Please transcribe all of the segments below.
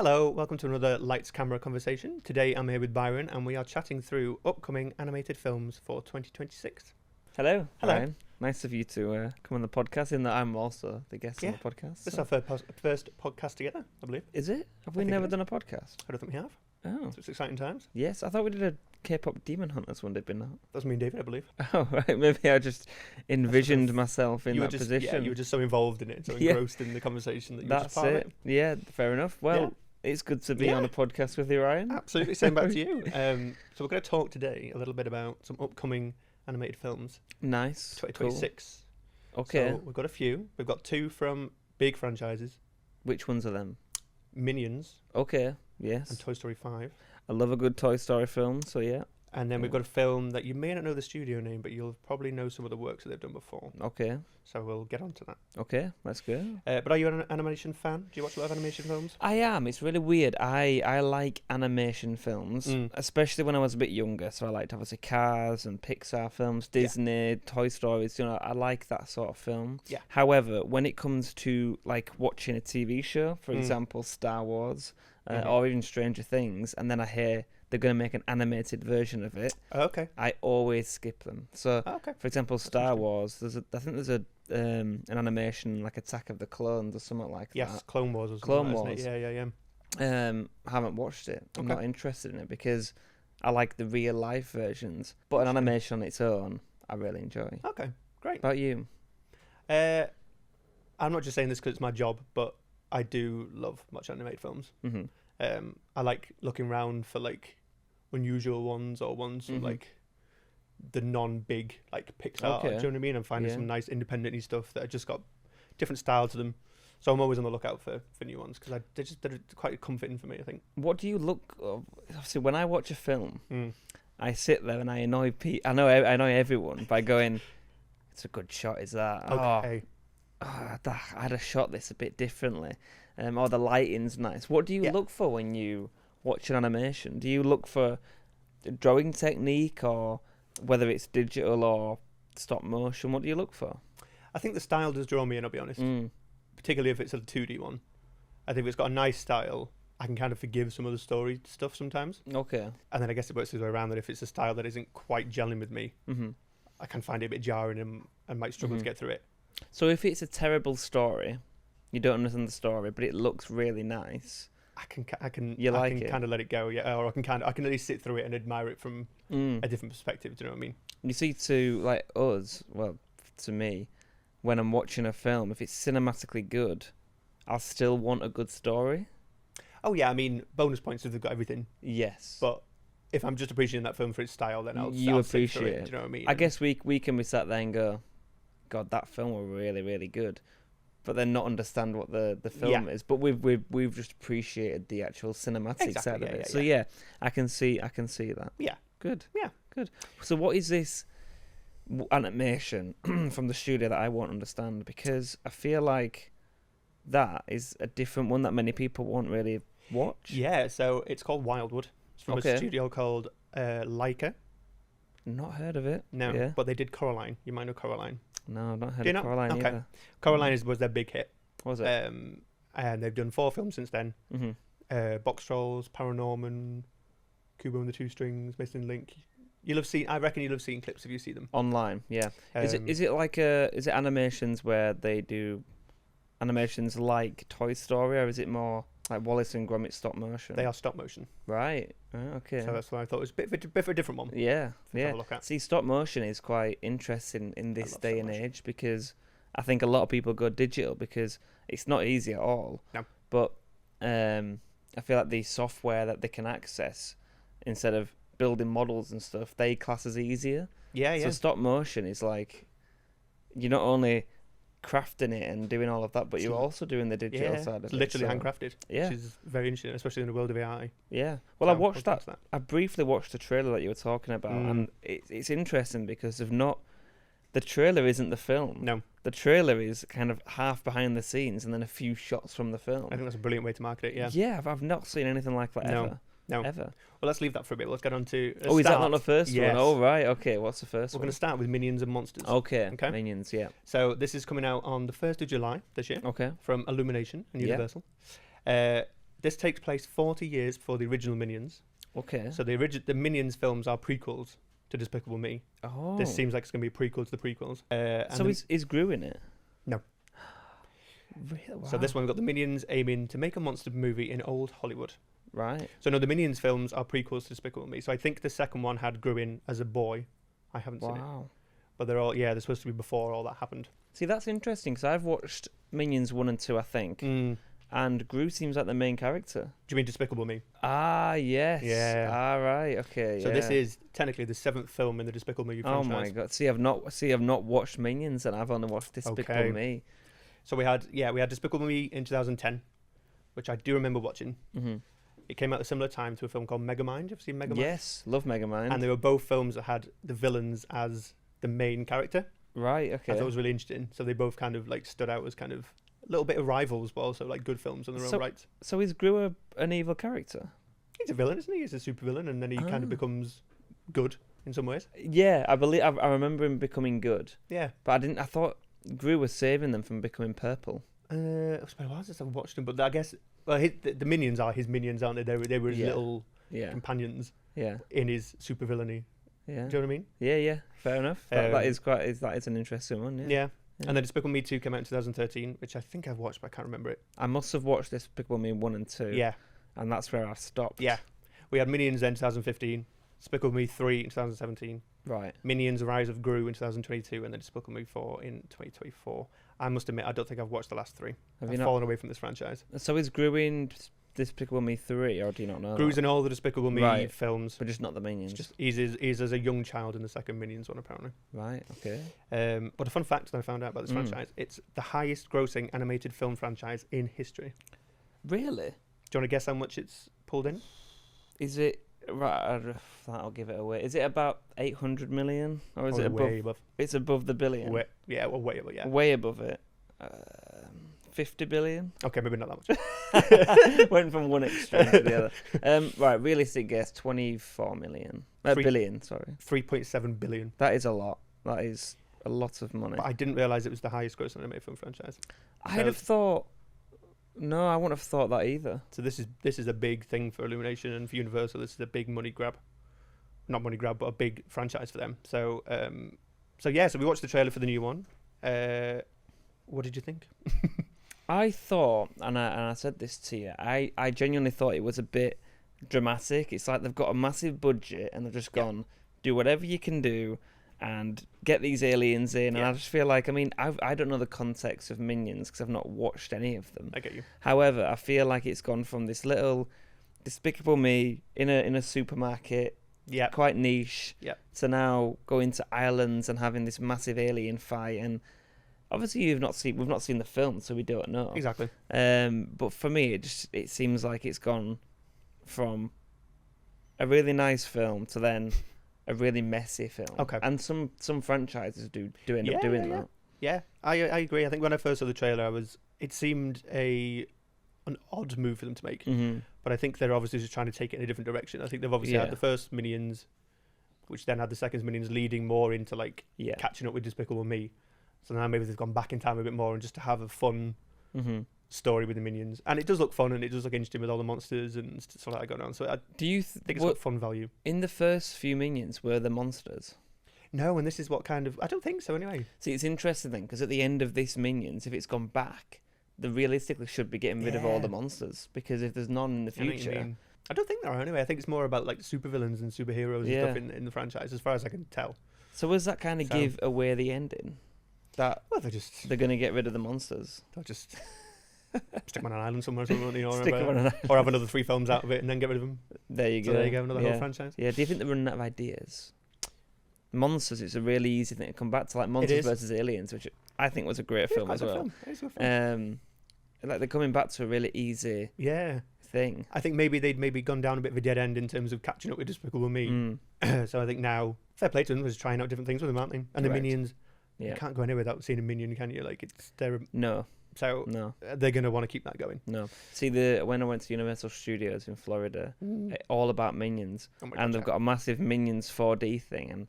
Hello, welcome to another Lights Camera conversation. Today I'm here with Byron and we are chatting through upcoming animated films for 2026. Hello. Hello. Ryan. Nice of you to come on the podcast, in that I'm also the guest on the podcast. This is our first podcast together, I believe. Is it? Have we think never it is. done a podcast? I don't think we have. Oh. So it's exciting times. Yes, I thought we did a K-pop Demon Hunters one, did we not? That's me and David, I believe. Oh, right. Maybe I just envisioned myself in that position. Yeah, you were just so involved in it, so Yeah. engrossed in the conversation that you were just part of it. Yeah, fair enough. Well, it's good to be on a podcast with you, Ryan. Absolutely, same back to you. So we're going to talk today a little bit about some upcoming animated films. Nice. 2026. Cool. Okay. So we've got a few. We've got two from big franchises. Which ones are them? Minions Okay. Yes. and Toy Story 5. I love a good Toy Story film, so yeah. And then we've got a film that you may not know the studio name, but you'll probably know some of the works that they've done before. Okay. So we'll get on to that. Okay, let's go. But are you an animation fan? Do you watch a lot of animation films? I am. It's really weird. I like animation films, especially when I was a bit younger. So I liked obviously Cars and Pixar films, Disney, Toy Stories. You know, I like that sort of film. Yeah. However, when it comes to like watching a TV show, for example, Star Wars, or even Stranger Things, and then I hear they're going to make an animated version of it, Okay. I always skip them. So, Okay. for example, Star Wars, I think there's an animation like Attack of the Clones or something like Yes, that. Clone Wars. Or something Clone like that, isn't Wars. it? Yeah. Haven't watched it. I'm Okay. not interested in it because I like the real life versions. But an animation on its own, I really enjoy. Okay, great. About you? I'm not just saying this because it's my job, but I do love much animated films. Mm-hmm. I like looking around for like unusual ones or ones from like the non-big like Pixar. Okay. Do you know what I mean? I'm finding Yeah. some nice independent-y stuff that have just got different style to them. So I'm always on the lookout for new ones because they're quite comforting for me, I think. What do you look? Obviously, when I watch a film, Mm. I sit there and I annoy I annoy everyone by going, "It's a good shot, is that? Okay. I'd have shot this a bit differently, or the lighting's nice." What do you look for when you watch an animation? Do you look for drawing technique, or whether it's digital or stop motion? What do you look for? I think the style does draw me in, I'll be honest. Particularly if it's a 2D one. I think if it's got a nice style, I can kind of forgive some of the story stuff sometimes. Okay. And then I guess it works the way around that if it's a style that isn't quite gelling with me, Mm-hmm. I can find it a bit jarring and might struggle to get through it. So if it's a terrible story, you don't understand the story, but it looks really nice. I can You like it? kind of let it go, yeah, or I can at least sit through it and admire it from a different perspective. Do you know what I mean? You see, to like us, well, to me, when I'm watching a film, if it's cinematically good, I'll still want a good story. Oh yeah, I mean bonus points if they've got everything. Yes, But if I'm just appreciating that film for its style, then I'll you sit through appreciate it. it. Do you know what I mean? I guess we can be sat there and go, God, that film was really, really good, but then not understand what the film is. But we've just appreciated the actual cinematic side of it. So yeah, I can see that. Yeah. Good. Yeah. Good. So what is this animation from the studio that I won't understand? Because I feel like that is a different one that many people won't really watch. Yeah, so it's called Wildwood. It's from a studio called LAIKA. Not heard of it. No, Yeah. but they did Coraline. You might know Coraline. No, I've not heard Do you of know? Coraline Okay. either. Coraline was their big hit. Was it? And they've done 4 films since then. Box Trolls, Paranorman, Kubo and the Two Strings, Missing Link. I reckon you'll have seen clips if you see them. Online, yeah. Is it animations where they do animations like Toy Story, or is it more like Wallace and Gromit stop motion? They are stop motion. Right. Oh, okay. So that's why I thought it was a bit of a different one. Yeah. to have a look at. See, stop motion is quite interesting in this love day stop and motion. age, because I think a lot of people go digital because it's not easy at all. No. But I feel like the software that they can access, instead of building models and stuff, they class as easier. Yeah. So stop motion is like, you're not only crafting it and doing all of that, but you're also doing the digital side of it. Literally so, handcrafted. Yeah. Which is very interesting, especially in the world of AI. Yeah. Well, So I watched we'll get that. to I briefly watched the trailer that you were talking about, and it's interesting because the trailer isn't the film. No. The trailer is kind of half behind the scenes and then a few shots from the film. I think that's a brilliant way to market it, yeah. Yeah, I've not seen anything like that No. ever. No. Ever. Well, let's leave that for a bit. Let's get on to Is that not the first Yes. one? Oh, right. Okay, what's the first We're one? going to start with Minions and Monsters. Okay. Okay. Minions, yeah. So this is coming out on the 1st of July this year Okay. from Illumination and Yeah. Universal. This takes place 40 years before the original Minions. Okay. So the Minions films are prequels to Despicable Me. Oh. This seems like it's going to be a prequel to the prequels. So is Gru in it? No. Really? Wow. So this one, we've got the Minions aiming to make a monster movie in old Hollywood. Right. So no, the Minions films are prequels to Despicable Me. So I think the second one had Gru in as a boy. I haven't seen it. Wow. But they're supposed to be before all that happened. See, that's interesting because I've watched Minions 1 and 2, I think. And Gru seems like the main character. Do you mean Despicable Me? Ah, yes. Yeah. Ah, right. Okay. So this is technically the 7th film in the Despicable Me franchise. Oh my god. See, I've not watched Minions, and I've only watched Despicable Me. So we had Despicable Me in 2010, which I do remember watching. Mm-hmm. It came out at a similar time to a film called Megamind. Have you seen Megamind? Yes, love Megamind. And they were both films that had the villains as the main character. Right. Okay. I thought it was really interesting. So they both kind of like stood out as kind of a little bit of rivals, but also like good films on their own rights. So is Gru an evil character? He's a villain, isn't he? He's a super villain, and then he kind of becomes good in some ways. Yeah, I believe I remember him becoming good. Yeah, but I thought Gru was saving them from becoming purple. It's been a while since I've watched him, but I guess the minions are his minions, aren't they? They were his little companions. Yeah. In his super villainy. Yeah. Do you know what I mean? Yeah. Fair enough. That is an interesting one. Yeah. And then Despicable Me 2 came out in 2013, which I think I've watched, but I can't remember it. I must have watched Despicable Me 1 and 2. Yeah. And that's where I stopped. Yeah. We had Minions then 2015, Despicable Me 3 in 2017. Right. Minions: Rise of Gru in 2022, and then Despicable Me 4 in 2024. I must admit, I don't think I've watched the last three. I've fallen away from this franchise. So is Gru in Despicable Me 3, or do you not know? Gru's in all the Despicable Me films. But just not the Minions. He's as a young child in the second Minions one, apparently. Right, okay. But a fun fact that I found out about this franchise, it's the highest grossing animated film franchise in history. Really? Do you want to guess how much it's pulled in? Is it... Right, that'll give it away. Is it about 800 million? Or is it above? Way above. It's above the billion? Way above, yeah. Way above it. 50 billion? Okay, maybe not that much. Went from one extreme to the other. Right, realistic guess, 24 million. Billion, sorry. 3.7 billion. That is a lot. That is a lot of money. But I didn't realise it was the highest grossing animated film franchise. I'd have thought... No, I wouldn't have thought that either. So this is a big thing for Illumination and for Universal. This is a big money grab. Not money grab, but a big franchise for them. So so we watched the trailer for the new one. What did you think? I thought, and I said this to you, I genuinely thought it was a bit dramatic. It's like they've got a massive budget and they've just gone, do whatever you can do and get these aliens in. And I just feel like, I don't know the context of Minions because I've not watched any of them. I get you. However, I feel like it's gone from this little Despicable Me in a supermarket, quite niche, to now going to islands and having this massive alien fight. And obviously we've not seen the film, so we don't know exactly. But for me, it seems like it's gone from a really nice film to then a really messy film. Okay. And some franchises do end up doing that. Yeah, I agree. I think when I first saw the trailer, it seemed an odd move for them to make. Mm-hmm. But I think they're obviously just trying to take it in a different direction. I think they've obviously had the first Minions, which then had the second Minions leading more into catching up with Despicable Me. So now maybe they've gone back in time a bit more and just to have a fun story with the Minions. And it does look fun and it does look interesting with all the monsters and stuff like that going on. So I think it's got fun value. In the first few Minions, were the monsters? No, and this is what kind of... I don't think so anyway. See, it's interesting then, because at the end of this Minions, if it's gone back, they realistically should be getting rid of all the monsters. Because if there's none in the future... I don't think there are anyway. I think it's more about supervillains and superheroes and stuff in the franchise, as far as I can tell. So does that kind of give away the ending? That they're going to get rid of the monsters? They'll just stick them on an island somewhere, or have another 3 films out of it and then get rid of them. There you go. There you go, another whole franchise. Yeah, do you think they're running out of ideas? Monsters, it's a really easy thing to come back to, like Monsters versus Aliens, which I think was a great film as well. It's a good film. Like they're coming back to a really easy thing. I think maybe they'd gone down a bit of a dead end in terms of catching up with Despicable Me. So I think now, fair play to them, was trying out different things with them, aren't they? And the Minions, you can't go anywhere without seeing a Minion, can you? No. So they're going to want to keep that going. No. See, when I went to Universal Studios in Florida, all about Minions, and they've got a massive Minions 4D thing,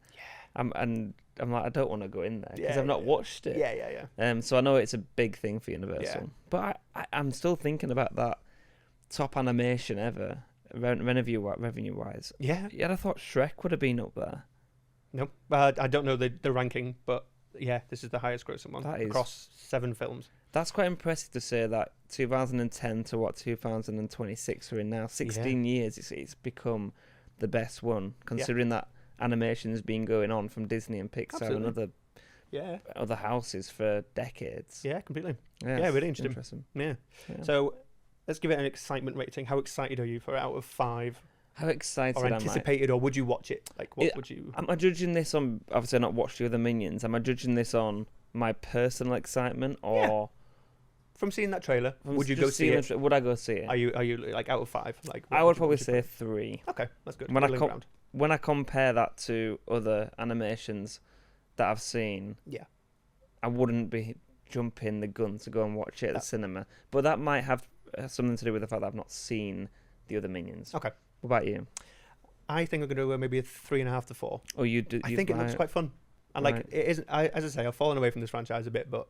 and I'm like, I don't want to go in there because I've not watched it. Yeah. So I know it's a big thing for Universal, but I'm still thinking about that top animation ever, revenue-wise. Yeah. I'd have thought Shrek would have been up there. No, I don't know the ranking, but yeah, this is the highest grossing one across 7 films. That's quite impressive to say that 2010 to 2026 we're in now. 16 years, it's become the best one, considering that animation has been going on from Disney and Pixar and other houses for decades. Yeah, completely. Yeah, really interesting. Yeah. So let's give it an excitement rating. How excited are you for out of 5? How excited or anticipated, or would you watch it? Like, what would you? Am I judging this on? Obviously, I've not watched the other Minions. Am I judging this on my personal excitement, or from seeing that trailer? Would you go see it? Would I go see it? Are you like out of 5? Like, I would probably say 3. Okay, that's good. When I compare that to other animations that I've seen, I wouldn't be jumping the gun to go and watch it at the cinema. But that might have something to do with the fact that I've not seen the other Minions. Okay. What about you? I think I'm going to go maybe a 3.5 to 4. Oh, you do? I think it looks quite fun. And like, it isn't. As I say, I've fallen away from this franchise a bit, but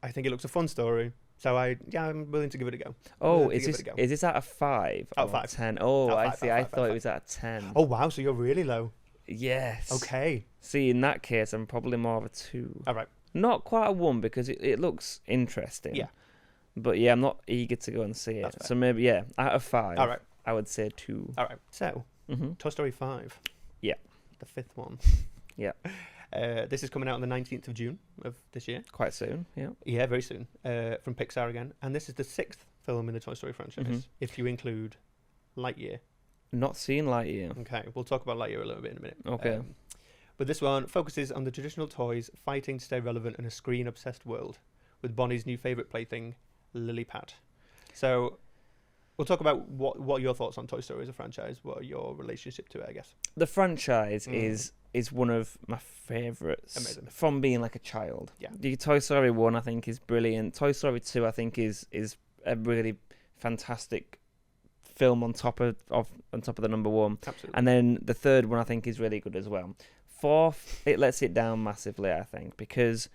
I think it looks a fun story. So I'm willing to give it a go. Oh, is this out of 5? Out of 5. 10? Oh, I see. I thought it was out of 10. Oh wow, so you're really low. Yes. Okay. See, in that case, I'm probably more of a 2. All right. Not quite a 1 because it looks interesting. Yeah. But yeah, I'm not eager to go and see it. So maybe out of 5. All right. I would say 2. All right. So, Toy Story 5. Yeah. The 5th one. Yeah. This is coming out on the 19th of June of this year. Quite soon, yeah. Yeah, very soon. From Pixar again. And this is the 6th film in the Toy Story franchise, if you include Lightyear. Not seen Lightyear. Okay, we'll talk about Lightyear a little bit in a minute. Okay. But this one focuses on the traditional toys fighting to stay relevant in a screen-obsessed world, with Bonnie's new favourite plaything, Lily Pad. So we'll talk about what are your thoughts on Toy Story as a franchise. What are your relationship to it, I guess? The franchise is one of my favourites. Amazing. From being like a child. Yeah. The Toy Story 1 I think is brilliant. Toy Story 2 I think is a really fantastic film on top of the number 1. Absolutely. And then the third one I think is really good as well. 4th, it lets it down massively, I think, because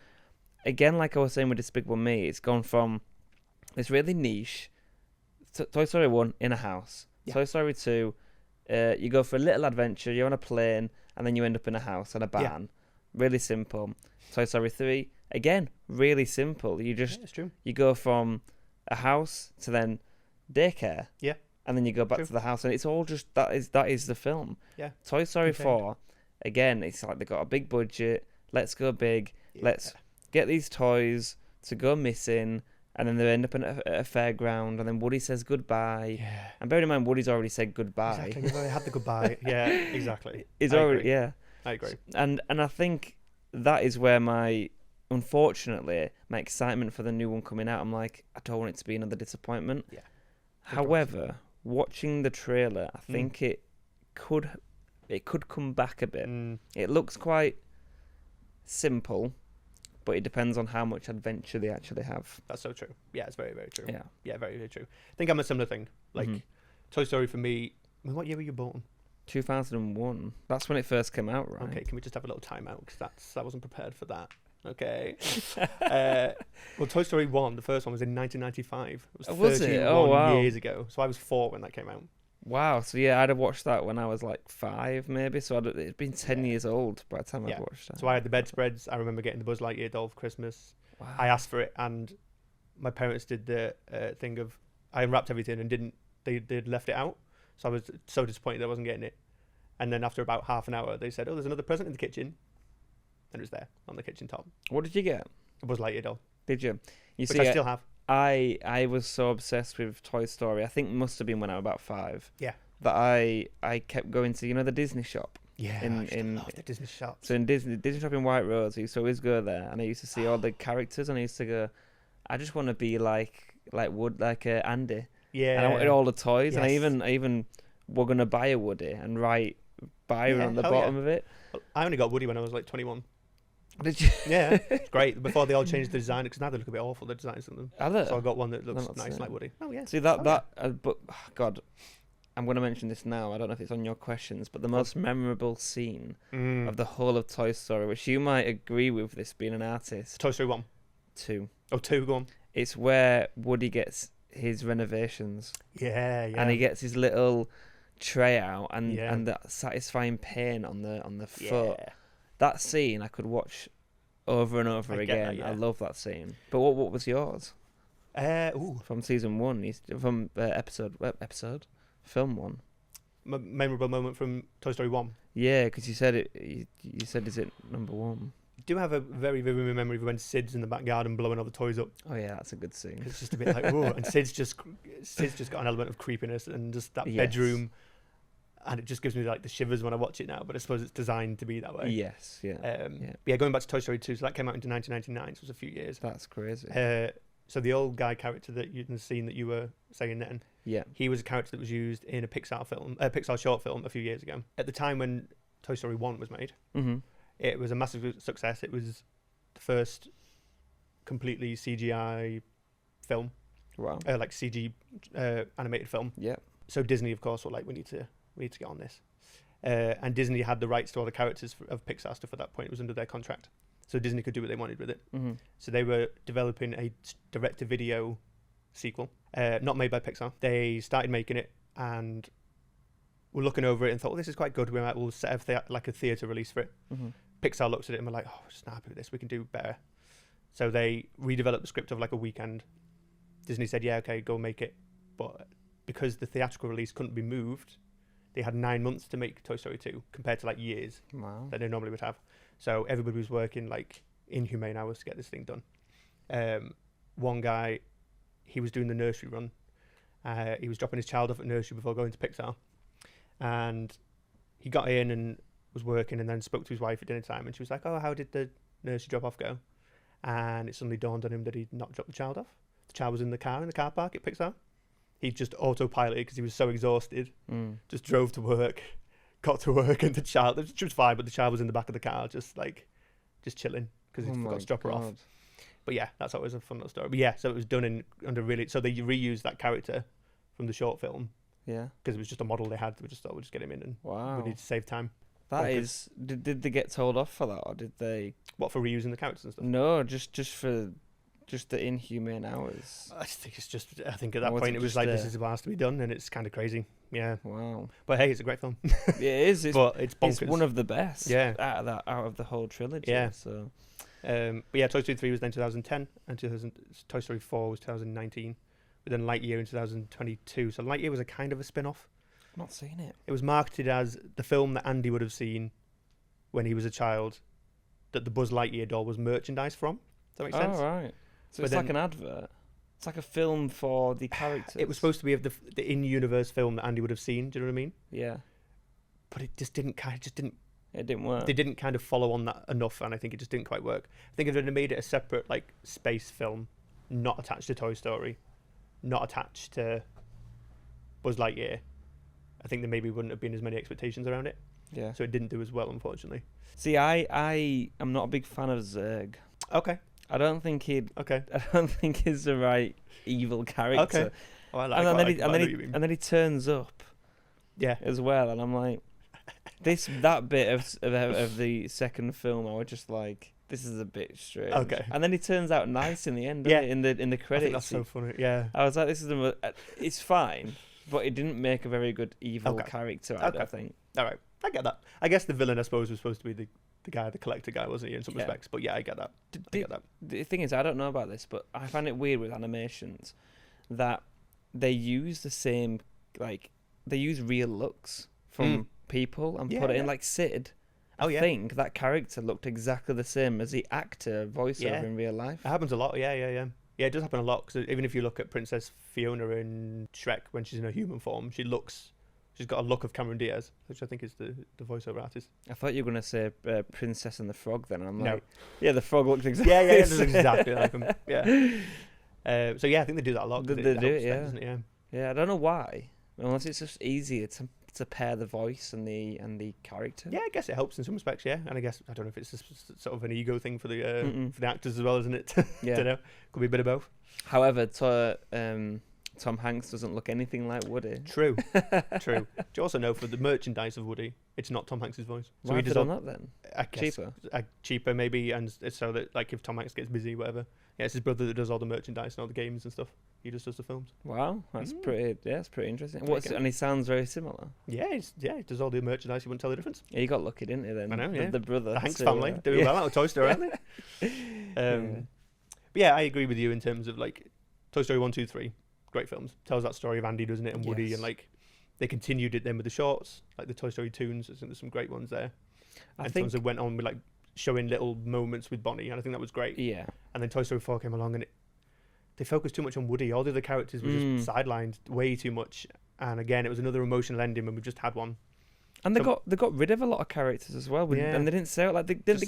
again, like I was saying with Despicable Me, it's gone from this really niche Toy Story 1 in a house. Yeah. Toy Story 2, you go for a little adventure, you're on a plane, and then you end up in a house and a barn. Yeah. Really simple. Toy Story 3, again, really simple. It's true. You go from a house to then daycare. Yeah. And then you go back to the house, and it's all just that is the film. Yeah. Toy Story 4, again, it's like they got a big budget. Let's go big. Yeah. Let's get these toys to go missing, and then they end up at a fairground, and then Woody says goodbye. Yeah. And bear in mind, Woody's already said goodbye. Exactly. He's already had the goodbye. Yeah, exactly. I agree. And I think that is where unfortunately, my excitement for the new one coming out, I'm like, I don't want it to be another disappointment. Yeah. However, watching the trailer, I think it could come back a bit. It looks quite simple, but it depends on how much adventure they actually have. That's so true. Yeah, it's very, very true. Yeah. Yeah, very, very true. I think I'm a similar thing. Like, Toy Story for me, what year were you born? 2001. That's when it first came out, right? Okay, can we just have a little timeout? Because I wasn't prepared for that. Okay. Well, Toy Story 1, the first one, was in 1995. It was 31 years ago. So I was 4 when that came out. Wow. So yeah, I'd have watched that when I was like 5 maybe. So it'd been 10 years old by the time I'd watched that. So I had the bedspreads. I remember getting the Buzz Lightyear doll for Christmas. Wow. I asked for it, and my parents did the thing of, I unwrapped everything and they'd left it out. So I was so disappointed I wasn't getting it. And then after about half an hour, they said, oh, there's another present in the kitchen. And it was there on the kitchen top. What did you get? A Buzz Lightyear doll. Did you? Which I still have. I was so obsessed with Toy Story. I think it must have been when I was about 5. Yeah. That I kept going to, the Disney shop. Yeah, I love the Disney shop. So in Disney shop in White Rose, I used to always go there, and I used to see all the characters, and I used to go, I just want to be like Andy. Yeah. And I wanted all the toys, and I even were gonna buy a Woody and write Byron on the bottom of it. Well, I only got Woody when I was like 21. Did you? Yeah, it's great. Before they all changed the design, because now they look a bit awful, the designs of them. So I got one that looks nice like Woody. Oh yeah. See but God, I'm going to mention this now. I don't know if it's on your questions, but the most memorable scene of the whole of Toy Story, which you might agree with this being an artist. Toy Story 1. 2. Oh, 2, go on. It's where Woody gets his renovations. Yeah. And he gets his little tray out and that satisfying pain on the foot. That scene I could watch over and over again. I love that scene. But what was yours? From season 1, from film 1. Memorable moment from Toy Story 1. Yeah, because you said it. You said, is it number 1? I do have a very vivid memory of when Sid's in the back garden blowing all the toys up. Oh yeah, that's a good scene. It's just a bit like, whoa, and Sid's just got an element of creepiness and just that bedroom, and it just gives me like the shivers when I watch it now. But I suppose it's designed to be that way. Yes, yeah. Going back to Toy Story 2, so that came out in 1999, so it was a few years. That's crazy. So the old guy character that you in the scene that you were saying then, he was a character that was used in a Pixar short film a few years ago. At the time when Toy Story 1 was made, it was a massive success. It was the first completely CGI film, like CG animated film. Yeah. So Disney, of course, were like, we need to get on this, and Disney had the rights to all the characters of Pixar stuff at that point. It was under their contract. So Disney could do what they wanted with it. So they were developing a direct-to-video sequel, not made by Pixar. They started making it and were looking over it and thought, well, this is quite good. We'll set up like a theatre release for it. Pixar looked at it and were like, oh, we're just not happy with this. We can do better. So they redeveloped the script over like a weekend. Disney said, yeah, okay, go make it. But because the theatrical release couldn't be moved, they had 9 months to make Toy Story 2 compared to like years that they normally would have. So everybody was working like inhumane hours to get this thing done. One guy, he was doing the nursery run. He was dropping his child off at nursery before going to Pixar. And he got in and was working and then spoke to his wife at dinner time. And she was like, oh, how did the nursery drop off go? And it suddenly dawned on him that he'd not dropped the child off. The child was in the car park at Pixar. He just autopiloted because he was so exhausted. Just drove to work. Got to work and the child, she was fine, but the child was in the back of the car, just chilling because he forgot to drop her off. But yeah, that's always a fun little story. But yeah, so it was done so they reused that character from the short film. Yeah. Because it was just a model they had. We just thought we'll just get him in and we need to save time. That is, did they get told off for that, or did they? What, for reusing the characters and stuff? No, just for the inhumane hours. I think at that point it was like, this is what has to be done, and it's kind of crazy. Yeah. Wow. But hey, it's a great film. It is. But it's bonkers. It's one of the best. Yeah. Out of the whole trilogy. Yeah. So. But yeah, Toy Story 3 was then 2010, and Toy Story 4 was 2019. But then Lightyear in 2022. So Lightyear was a kind of a spin-off. I've not seen it. It was marketed as the film that Andy would have seen when he was a child, that the Buzz Lightyear doll was merchandise from. Does that make sense? Oh, right. So it's like an advert. It's like a film for the characters. It was supposed to be the in-universe film that Andy would have seen. Do you know what I mean? Yeah. But it just didn't. It didn't work. They didn't kind of follow on that enough, and I think it just didn't quite work. I think if they'd made it a separate like space film, not attached to Toy Story, not attached to Buzz Lightyear, I think there maybe wouldn't have been as many expectations around it. Yeah. So it didn't do as well, unfortunately. See, I am not a big fan of Zurg. Okay. I don't think he's the right evil character. Okay. Oh, I like and then he turns up. Yeah. As well, and I'm like, that bit of the second film, I was just like, this is a bit strange. Okay. And then he turns out nice in the end. Yeah. In the credits. I think that's so funny. Yeah. I was like, it's fine, but it didn't make a very good evil character. I don't think. All right. I get that. I guess the villain, I suppose, was supposed to be the guy, the collector guy, wasn't he, in some respects? But yeah, I get that. The thing is, I don't know about this, but I find it weird with animations that they use the same, like, they use real looks from people and put it in, like Sid. I think that character looked exactly the same as the actor voiceover in real life. It happens a lot, yeah. Yeah, it does happen a lot, because even if you look at Princess Fiona in Shrek, when she's in her human form, she's got a look of Cameron Diaz, which I think is the voiceover artist. I thought you were going to say Princess and the Frog then. I'm like, yeah, the frog looks exactly it does exactly like him. Yeah. So yeah, I think they do that a lot. They do it, doesn't it? Yeah, I don't know why. Unless it's just easier to pair the voice and the character. Yeah, I guess it helps in some respects, yeah. And I guess, I don't know if it's just sort of an ego thing for the actors as well, isn't it? Yeah. Don't know. Could be a bit of both. However, Tom Hanks doesn't look anything like Woody. True. True. Do you also know for the merchandise of Woody, it's not Tom Hanks' voice? So why have they done that then? I guess, cheaper? Cheaper maybe, and it's so that like if Tom Hanks gets busy, whatever. Yeah, it's his brother that does all the merchandise and all the games and stuff. He just does the films. Wow, that's pretty. Yeah, it's pretty interesting. And he sounds very similar. Yeah, he does all the merchandise. You wouldn't tell the difference. Yeah, he got lucky, didn't he? Then I know. Yeah, the brother, the Hanks family, doing well out of Toy Story, aren't they? But yeah, I agree with you in terms of like Toy Story 1, 2, 3, great films. Tells that story of Andy, doesn't it, and Woody, and like they continued it then with the shorts, like the Toy Story tunes. I think there's some great ones there. I think that went on with like showing little moments with Bonnie, and I think that was great. Yeah. And then Toy Story 4 came along, and they focused too much on Woody. All the other characters were just sidelined way too much. And again, it was another emotional ending when we've just had one. And they got rid of a lot of characters as well. And they didn't say it like they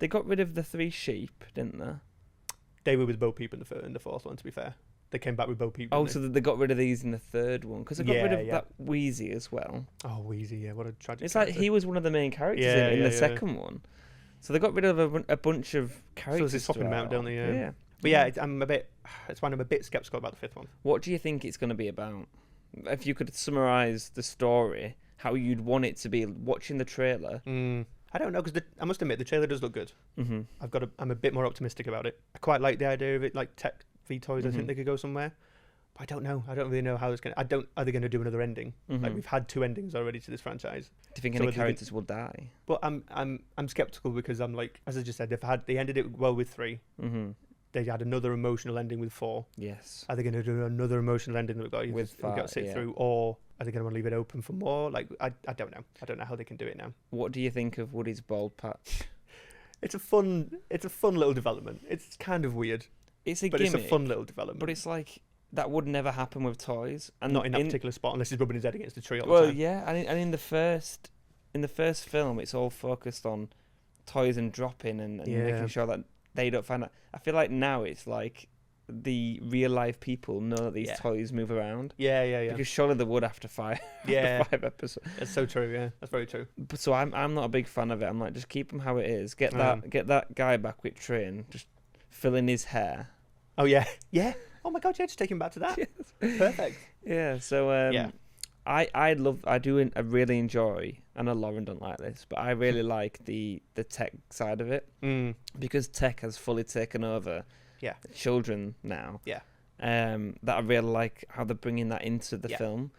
got rid of the 3 sheep, didn't they? They were with Bo Peep in the fourth one, to be fair. They came back with Bo Peep. Oh, so they got rid of these in the third one because they got rid of that Wheezy as well. Oh, Wheezy, yeah, what a tragic. It's like he was one of the main characters in the second one. So they got rid of a bunch of characters. So it's swapping them out, don't they? Yeah. But yeah, it's why I'm a bit skeptical about the fifth one. What do you think it's going to be about? If you could summarise the story, how you'd want it to be, watching the trailer. I don't know, because I must admit the trailer does look good. I'm a bit more optimistic about it. I quite like the idea of it, like tech v toys. I think they could go somewhere, but I don't know. I don't really know how it's going. Are they going to do another ending? Like we've had 2 endings already to this franchise. Do you think any characters will die? But I'm skeptical because I'm like, as I just said, they ended it well with 3. They had another emotional ending with 4. Yes. Are they going to do another emotional ending that we've got to sit through, or are they going to want to leave it open for more? Like, I don't know. I don't know how they can do it now. What do you think of Woody's bald patch? It's a fun little development. It's kind of weird. It's a gimmick. It's a fun little development. But it's like that would never happen with toys, and not in that particular spot unless he's rubbing his head against the tree all the time. Well, yeah, and in the first film, it's all focused on toys and dropping and making sure that they don't find out. I feel like now it's like the real life people know that these toys move around. Yeah. Because surely they would after 5 episodes. That's so true. Yeah, that's very true. But so I'm not a big fan of it. I'm like, just keep them how it is. Get that guy back with Train. Just fill in his hair. Oh yeah. Oh my god, yeah, just take him back to that. Yes. Perfect. Yeah. So I really enjoy. I know Lauren don't like this, but I really like the tech side of it because tech has fully taken over. Yeah. Children now. Yeah. That I really like how they're bringing that into the film,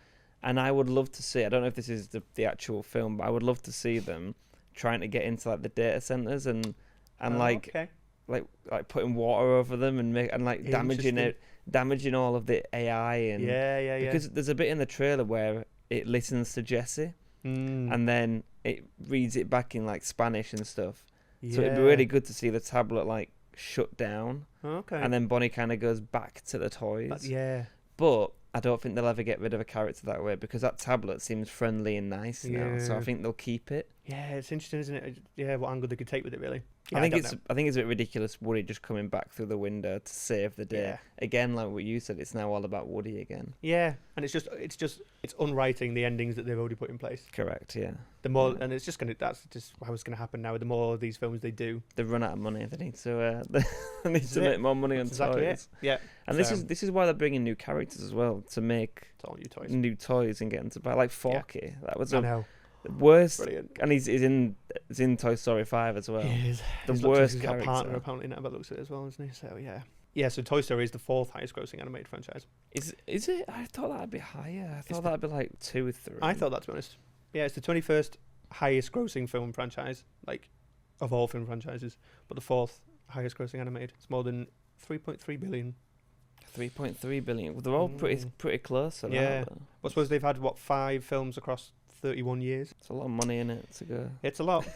and I would love to see. I don't know if this is the actual film, but I would love to see them trying to get into like the data centers and like putting water over them and damaging all of the AI and because there's a bit in the trailer where it listens to Jessie and then it reads it back in like Spanish and stuff. So it'd be really good to see the tablet like shut down. And then Bonnie kind of goes back to the toys. But I don't think they'll ever get rid of a character that way because that tablet seems friendly and nice now. So I think they'll keep it. Yeah, it's interesting, isn't it? Yeah, what angle they could take with it, really. Yeah, I think it's a bit ridiculous. Woody just coming back through the window to save the day. Yeah. Again, like what you said, it's now all about Woody again. Yeah, and it's unwriting the endings that they've already put in place. Correct. Yeah. The more, and it's just that's just how it's gonna happen now. The more of these films they do, they run out of money. They need to make more money on toys. Yeah. And this is why they're bringing new characters as well to make all new toys and get them to buy like Forky. Yeah. That was worst. Brilliant. And he's in Toy Story 5 as well. He is. The worst character. He's got a partner apparently in it, but looks at it as well, isn't he? So yeah. Yeah, so Toy Story is the 4th highest grossing animated franchise. Is it? I thought that'd be higher. I thought that'd be like 2 or 3. I thought that, to be honest. Yeah, it's the 21st highest grossing film franchise, like of all film franchises, but the 4th highest grossing animated. It's more than 3.3 billion. 3.3 billion. Well, they're all pretty close. Yeah. Well, I suppose they've had 5 films across 31 years. It's a lot of money in it to go. It's a lot.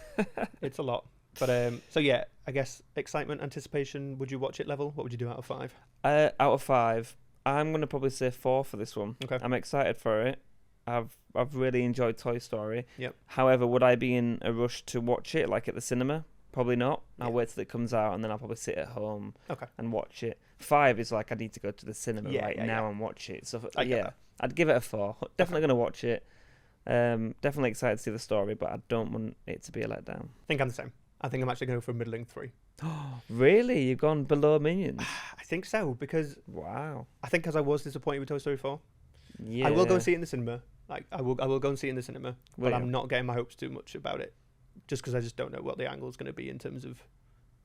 It's a lot. But so yeah, I guess excitement, anticipation. Would you watch it level? What would you do out of 5? Out of 5, I'm gonna probably say 4 for this one. Okay. I'm excited for it. I've really enjoyed Toy Story. Yep. However, would I be in a rush to watch it like at the cinema? Probably not. I'll wait till it comes out and then I'll probably sit at home and watch it. 5 is like I need to go to the cinema now and watch it. So I'd give it a 4. Definitely gonna watch it. Definitely excited to see the story, but I don't want it to be a letdown. I think I'm the same. I think I'm actually going for a middling 3. Really? You've gone below Minions? I think so, because Wow. I think because I was disappointed with Toy Story 4. Yeah. I will go and see it in the cinema. Like I will go and see it in the cinema, but I'm not getting my hopes too much about it, just because I just don't know what the angle is going to be in terms of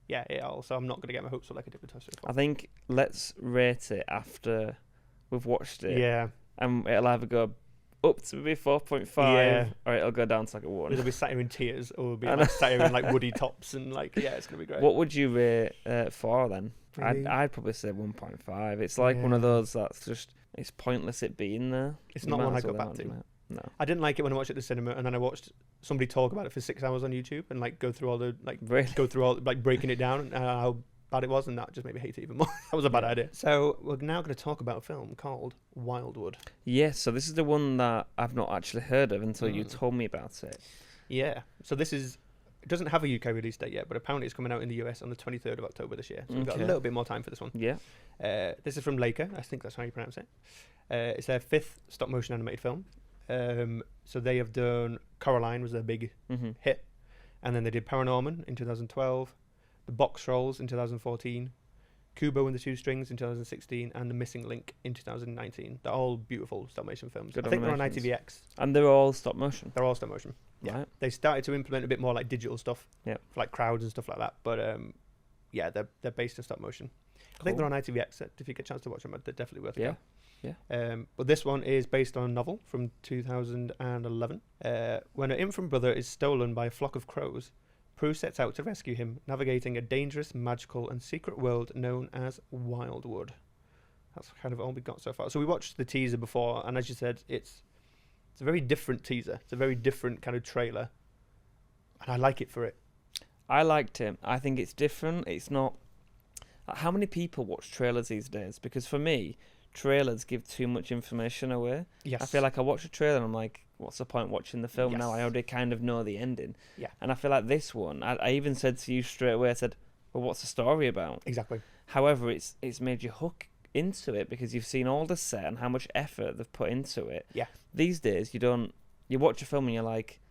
it all. So I'm not going to get my hopes up like I did with Toy Story 4. I think let's rate it after we've watched it. Yeah. And it'll either go up to maybe 4.5 or it'll go down to like a 1. It'll be sat here in tears, or it'll be like sat here in like woody tops and like, yeah, it's going to be great. What would you rate 4 then? Really? I'd probably say 1.5. It's like one of those that's just, it's pointless it being there. It's not one I go back to. No. I didn't like it when I watched it at the cinema, and then I watched somebody talk about it for 6 hours on YouTube and like go through all breaking it down and how bad it was, and that just made me hate it even more. That was a bad idea. So we're now going to talk about a film called Wildwood. Yes, so this is the one that I've not actually heard of until you told me about it. Yeah. So it doesn't have a UK release date yet, but apparently it's coming out in the US on the 23rd of October this year. So we've got a little bit more time for this one. Yeah. This is from LAIKA. I think that's how you pronounce it. It's their 5th stop motion animated film. So they have done Coraline was their big hit, and then they did Paranorman in 2012, The Box Trolls in 2014, Kubo and the Two Strings in 2016, and The Missing Link in 2019. They're all beautiful stop motion films. I think they're on ITVX. And they're all stop motion? They're all stop motion. Yeah. Right. They started to implement a bit more like digital stuff for like crowds and stuff like that. But they're based in stop motion. Cool. I think they're on ITVX. If you get a chance to watch them, they're definitely worth it. Yeah. Yeah. But this one is based on a novel from 2011. When her infant brother is stolen by a flock of crows, Prue sets out to rescue him, navigating a dangerous, magical, and secret world known as Wildwood. That's kind of all we got so far. So we watched the teaser before, and as you said, it's a very different teaser. It's a very different kind of trailer, and I like it for it. I liked it. I think it's different. It's not... How many people watch trailers these days? Because for me, trailers give too much information away. Yes. I feel like I watch a trailer and I'm like, what's the point watching the film now? I already kind of know the ending. Yeah. And I feel like this one, I even said to you straight away, I said, well, what's the story about? Exactly. However, it's made you hook into it because you've seen all the set and how much effort they've put into it. Yeah. These days, you watch a film and you're like,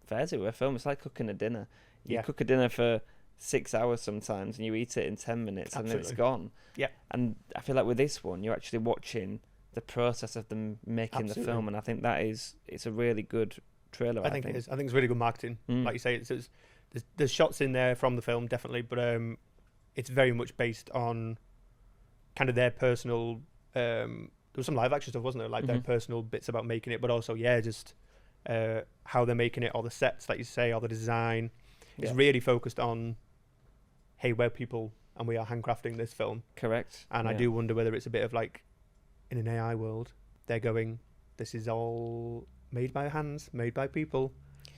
fair to a film, it's like cooking a dinner. You cook a dinner for 6 hours sometimes and you eat it in 10 minutes and then it's gone. Yeah. And I feel like with this one, you're actually watching the process of them making the film, and I think it's a really good trailer. I think it is. I think it's really good marketing. Like you say, there's shots in there from the film, definitely, but it's very much based on kind of their personal... there was some live action stuff, wasn't there? Like their personal bits about making it, but also, just how they're making it, all the sets, like you say, all the design. It's really focused on, hey, we're people and we are handcrafting this film. Correct. And I do wonder whether it's a bit of like, in an AI world, they're going, this is all made by hands, made by people.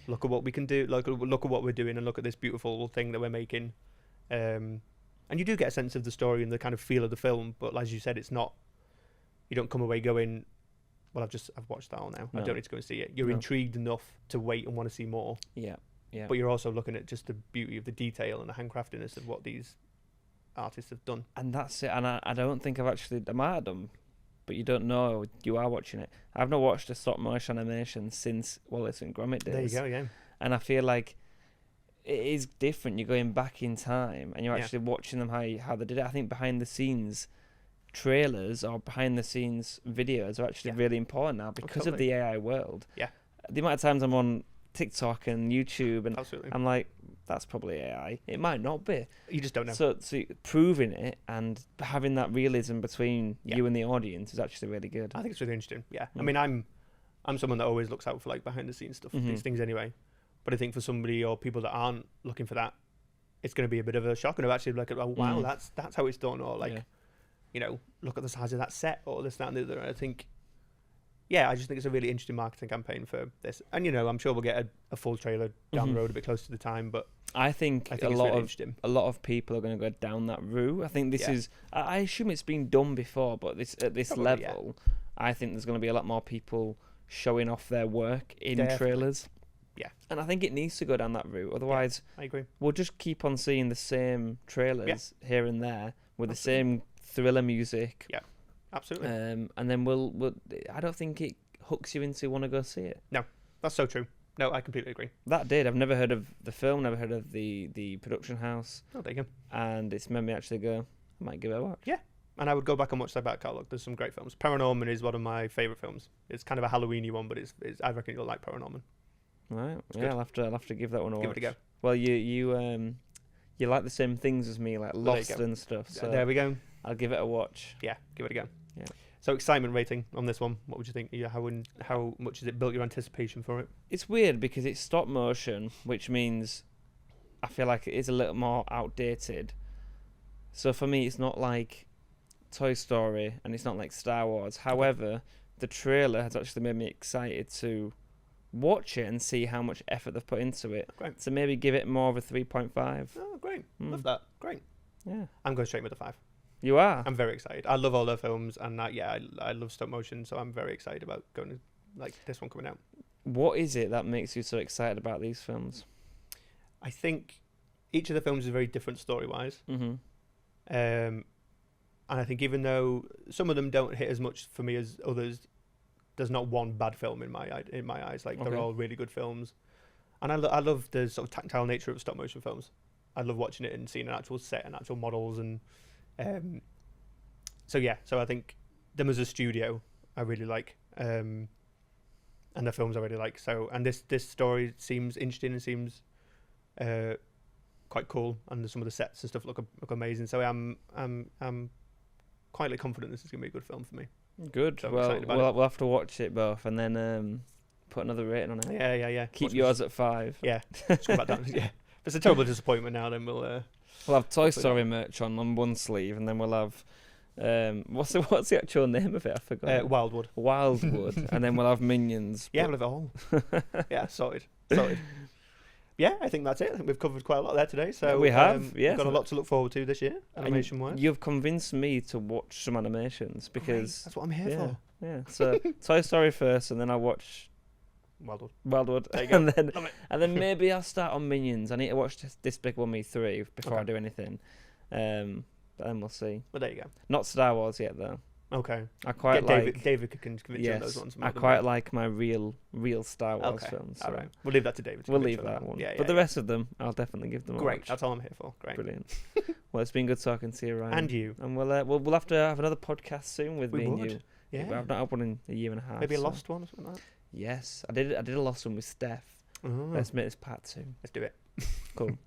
Look at what we can do. Look at what we're doing, and look at this beautiful thing that we're making. And you do get a sense of the story and the kind of feel of the film, but as you said, it's not. You don't come away going, well, I've watched that all now. No. I don't need to go and see it. You're intrigued enough to wait and want to see more. Yeah. Yeah. But you're also looking at just the beauty of the detail and the handcraftiness of what these artists have done. And that's it. And I don't think I might have done, but you don't know. You are watching it. I've not watched a stop motion animation since Wallace and Gromit days. There you go, yeah. And I feel like it is different. You're going back in time and you're actually watching them how they did it. I think behind the scenes trailers or behind the scenes videos are actually really important now because of the AI world. Yeah. The amount of times I'm on TikTok and YouTube and I'm like, that's probably AI. It might not be. You just don't know. So proving it and having that realism between you and the audience is actually really good. I think it's really interesting. Yeah. I mean, I'm someone that always looks out for like behind the scenes stuff, these things anyway. But I think for somebody or people that aren't looking for that, it's going to be a bit of a shock, and they're actually like, oh wow, that's how it's done, or like, look at the size of that set, or this, that, and the other. And I think. Yeah, I just think it's a really interesting marketing campaign for this. And, I'm sure we'll get a full trailer down the road a bit closer to the time, but I think a lot of people are going to go down that route. I think this is... I assume it's been done before, but at this level, I think there's going to be a lot more people showing off their work in trailers. Yeah. And I think it needs to go down that route. Otherwise, I agree. We'll just keep on seeing the same trailers here and there with the same thriller music. Yeah. Absolutely. And then we'll I don't think it hooks you into want to go see it. No, that's so true. No, I completely agree. That did. I've never heard of the film, never heard of the production house. Oh, there you go. And it's made me actually go, I might give it a watch. Yeah. And I would go back and watch their back catalogue. There's some great films. Paranorman is one of my favourite films. It's kind of a Halloweeny one, but it's I reckon you'll like Paranorman. Right. It's yeah, good. I'll have to give that one a watch. Give it a go. Well, you like the same things as me, like Lost and stuff. So there we go. I'll give it a watch. Yeah, give it a go. Yeah. So excitement rating on this one. What would you think? Yeah, how much has it built your anticipation for it? It's weird because it's stop motion, which means I feel like it is a little more outdated. So for me, it's not like Toy Story and it's not like Star Wars. However, the trailer has actually made me excited to watch it and see how much effort they've put into it. Great. So maybe give it more of a 3.5. Oh, great. Love that. Great. Yeah. I'm going straight with a 5. You are? I'm very excited. I love all their films, and I love stop motion, so I'm very excited about going to, like, this one coming out. What is it that makes you so excited about these films? I think each of the films is very different story-wise. Mm-hmm. And I think even though some of them don't hit as much for me as others, there's not one bad film in my eyes. Like, they're all really good films. And I love the sort of tactile nature of stop motion films. I love watching it and seeing an actual set and actual models. And so I think them as a studio I really like, and the films I really like. So, and this story seems interesting and seems quite cool, and some of the sets and stuff look amazing. So I'm quietly confident this is going to be a good film for me. Good. So we'll have to watch it both, and then put another rating on it. Yeah. Keep yours at 5. Yeah. Just go back down. Yeah. If it's a terrible disappointment now, then we'll have Toy Story merch on one sleeve, and then we'll have what's the actual name of it? I forgot. Wildwood. Wildwood, and then we'll have Minions. Yeah, we'll have it all. Yeah, sorted. Yeah, I think that's it. I think we've covered quite a lot there today. So we have. We've got a lot to look forward to this year, animation-wise. You've convinced me to watch some animations because that's what I'm here for. Yeah. So Toy Story first, and then I'll watch Wildwood. There you go. and then maybe I'll start on Minions. I need to watch Despicable Me 3 before I do anything. But then we'll see. Well, there you go. Not Star Wars yet, though. Okay. I quite like David can convince you on those ones. I quite like my real Star Wars films. So all right. We'll leave that to David. We'll leave that one. Yeah, but the rest of them, I'll definitely give them a Great. watch. That's all I'm here for. Great. Brilliant. Well, it's been good talking to you, Ryan. And you. And we'll have to have another podcast soon with me and you. Yeah. I've not had one in a year and a half. Maybe a lost one or something like that. Yes, I did a lost one with Steph. Oh. Let's make this part 2. Let's do it. Cool.